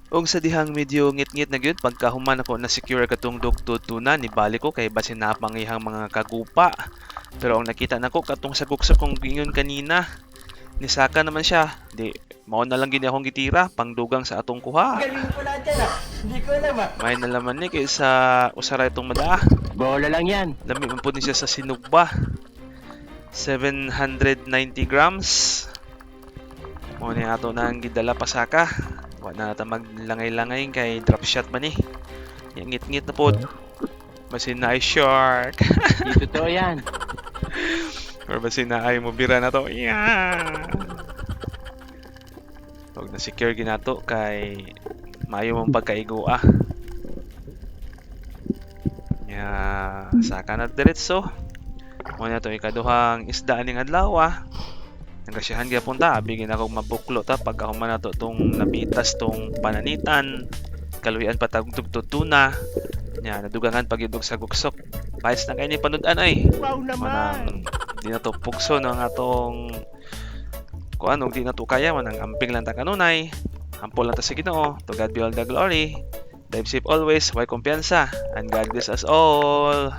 Og sa dihang medyo ngit-ngit na gyud pagkahuman ako na secure katong dugtod tuna ni bali ko kay basin na pangihang mga kagupa. Pero ang nakita nako katong saguksa kong gingon kanina, nisaka naman siya. Di mao na lang gini akong gitira pangdugang sa atong kuha. Galing ko lang dyan ah. Hindi ko alam ah. May nalaman ni kay sa usara itong madaa. Bola lang yan. Lami man po ni siya sa sinugba. 790 grams. Mao ni ato nang gidala pasaka. Wa na ta maglangay-langay kay drop shot man ni. Ngit-ngit na pod. Basin na ay shark. Di totoo yan. Or basin na ay mobira na to. Yeah! Huwag na secure ginato kay maayo mong pagkaigoa. Saka na diretso. Muna to ikaduhang isda ning adlaw. Nagasyahan gyapon ta, bigyan ako mabuklo ta pagka human nato tong napitas tong pananitan. Kaluyan pa tag tuna. Nadugangan pagidog sa guksok. Pais na kay ni panud-an ay. Wow naman. Manang di na to pukso ng atong kuan og di na to kaya manang amping lang ta kanunay. Ampol lang ta sa Ginoo. To God be all the glory. Dive safe always, way kumpiyansa, and God bless us all.